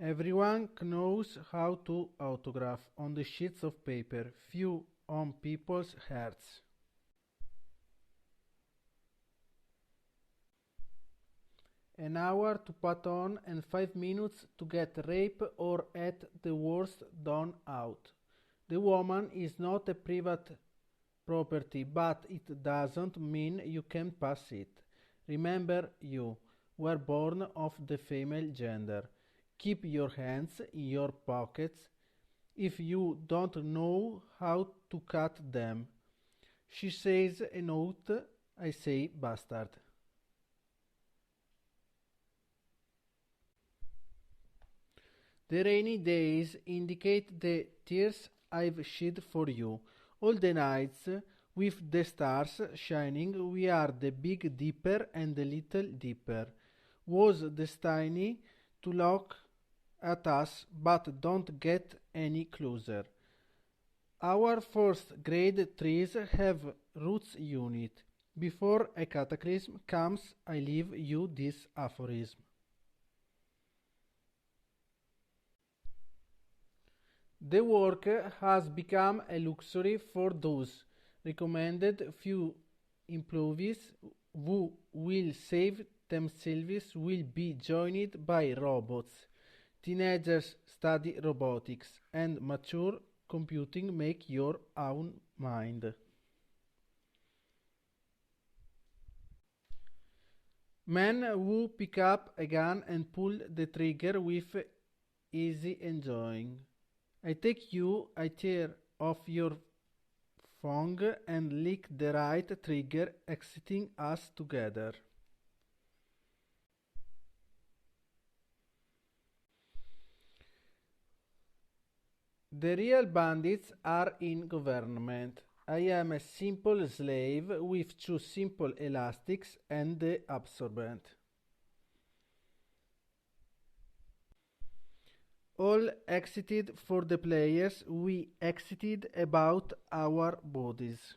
Everyone knows how to autograph on the sheets of paper, few on people's hearts. An hour to put on and 5 minutes to get rape or at the worst done out. The woman is not a private property, but it doesn't mean you can pass it. Remember, you were born of the female gender. Keep your hands in your pockets if you don't know how to cut them. She says a note, I say bastard. The rainy days indicate the tears I've shed for you. All the nights, with the stars shining, we are the Big Dipper and the Little Dipper. Was destiny to look at us, but don't get any closer. Our first grade trees have roots unit. Before a cataclysm comes, I leave you this aphorism. The work has become a luxury for those recommended few employees who will save themselves will be joined by robots. Teenagers study robotics and mature computing make your own mind. Men who pick up a gun and pull the trigger with easy enjoying. I take you, I tear off your thong and lick the right trigger, exiting us together. The real bandits are in government. I am a simple slave with two simple elastics and the absorbent. All exited for the players, we exited about our bodies.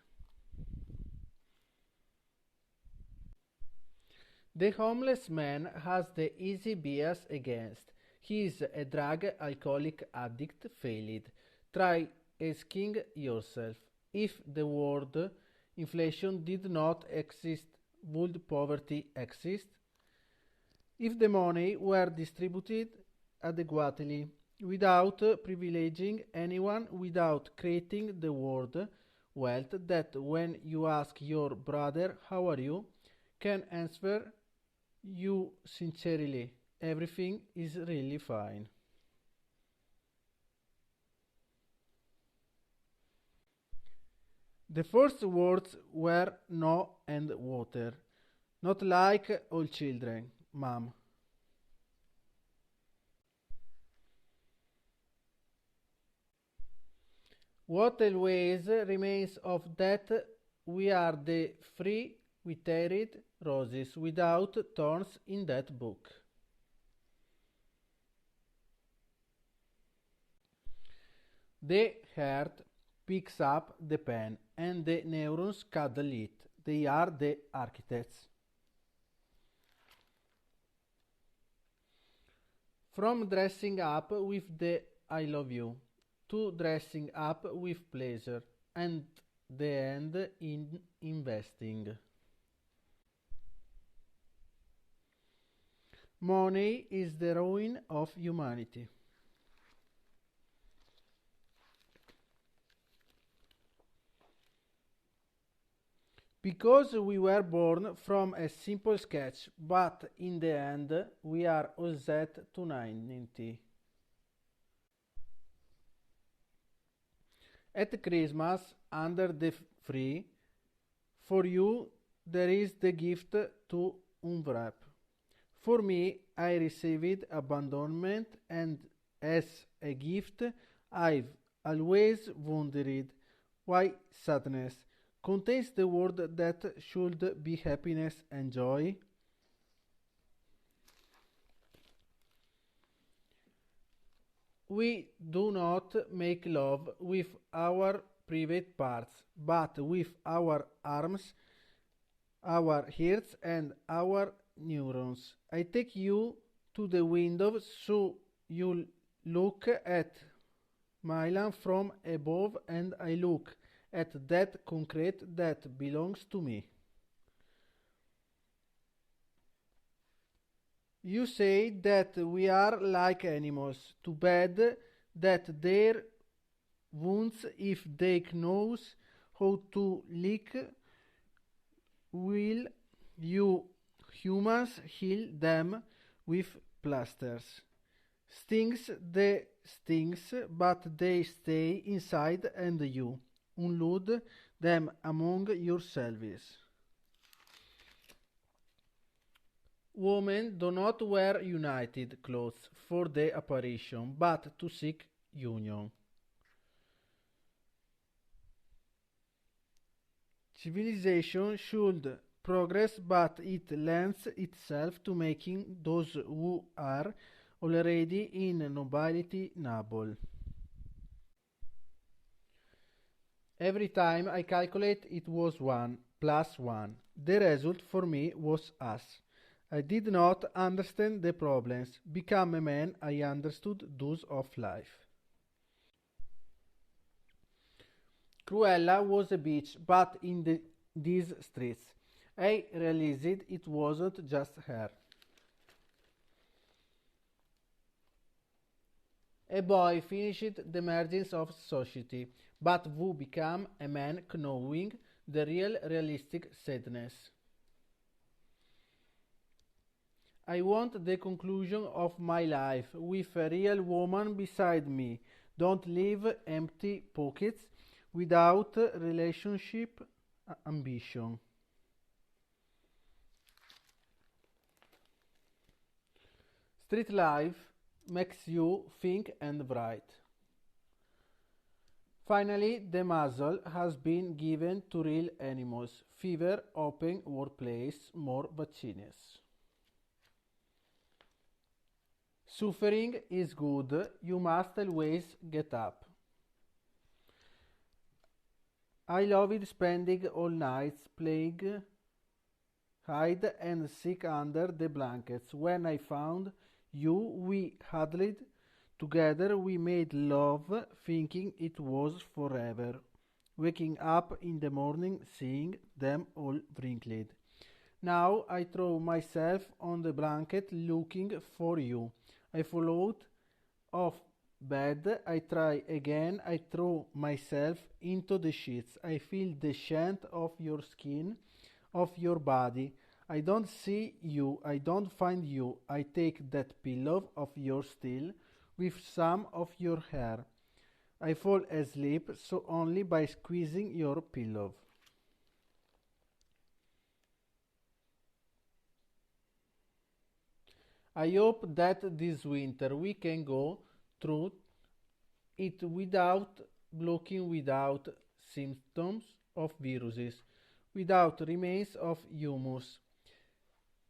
The homeless man has the easy bias against. He is a drug alcoholic addict failed. Try asking yourself, if the word inflation did not exist, would poverty exist? If the money were distributed adequately, without privileging anyone, without creating the word wealth that when you ask your brother how are you, can answer you sincerely, everything is really fine. The first words were no and water, not like all children, mom. What always remains of that we are the free withered roses without thorns in that book. The heart picks up the pen and the neurons cuddle it. They are the architects. From dressing up with the I love you to dressing up with pleasure and the end in investing. Money is the ruin of humanity. Because we were born from a simple sketch, but in the end we are all set to 90. At Christmas, under the tree, for you there is the gift to unwrap. For me, I received abandonment, and as a gift, I've always wondered why sadness contains the word that should be happiness and joy. We do not make love with our private parts, but with our arms, our hearts, and our neurons. I take you to the window so You look at Milan from above and I look at that concrete that belongs to me. You say that we are like animals. Too bad that their wounds, if they knows how to lick, will you humans heal them with plasters. Stings the stings, but they stay inside and you unload them among yourselves. Women do not wear united clothes for the apparition, but to seek union. Civilization should progress, but it lends itself to making those who are already in nobility noble. Every time I calculate it was 1 plus 1. The result for me was us. I did not understand the problems. Become a man, I understood those of life. Cruella was a bitch, but in these streets. I realized it wasn't just her. A boy finished the margins of society, but who became a man knowing the real realistic sadness. I want the conclusion of my life with a real woman beside me. Don't leave empty pockets without relationship ambition. Street life makes you think and write. Finally, the muzzle has been given to real animals. Fever, open workplace, more vaccines. Suffering is good, you must always get up. I loved spending all nights playing hide and seek under the blankets. When I found you, we huddled together, we made love, thinking it was forever. Waking up in the morning, seeing them all wrinkled. Now I throw myself on the blanket looking for you. I followed off bed, I try again, I throw myself into the sheets. I feel the scent of your skin, of your body. I don't see you, I don't find you. I take that pillow of yours still, with some of your hair. I fall asleep so only by squeezing your pillow. I hope that this winter we can go through it without blocking, without symptoms of viruses, without remains of humus.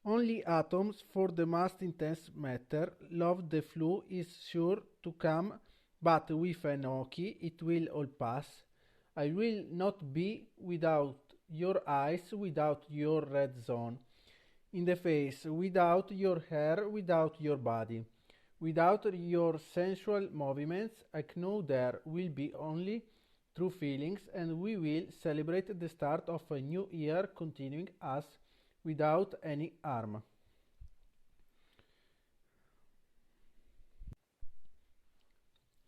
Only atoms for the most intense matter. Love the flu is sure to come, but with an hockey it will all pass. I will not be without your eyes, without your red zone in the face, without your hair, without your body, without your sensual movements. I know there will be only true feelings, and we will celebrate the start of a new year, continuing us without any harm.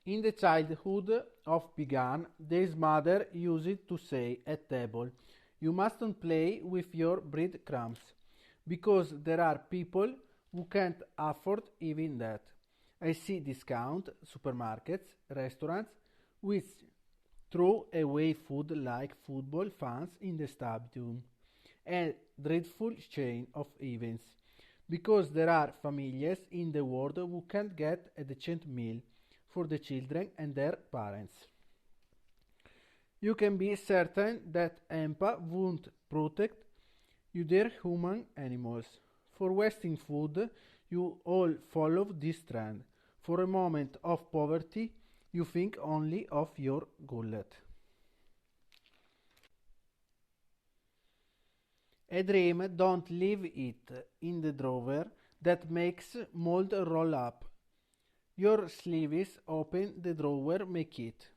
In the childhood of Began, his mother used to say at table, "You mustn't play with your breadcrumbs, because there are people who can't afford even that." I see discount supermarkets, restaurants, which throw away food like football fans in the stadium. A dreadful chain of events, because there are families in the world who can't get a decent meal for the children and their parents. You can be certain that EMPA won't protect you, dear human animals. For wasting food, you all follow this trend. For a moment of poverty, you think only of your gullet. A dream, don't leave it in the drawer that makes mold roll up. Your sleeves open the drawer, make it.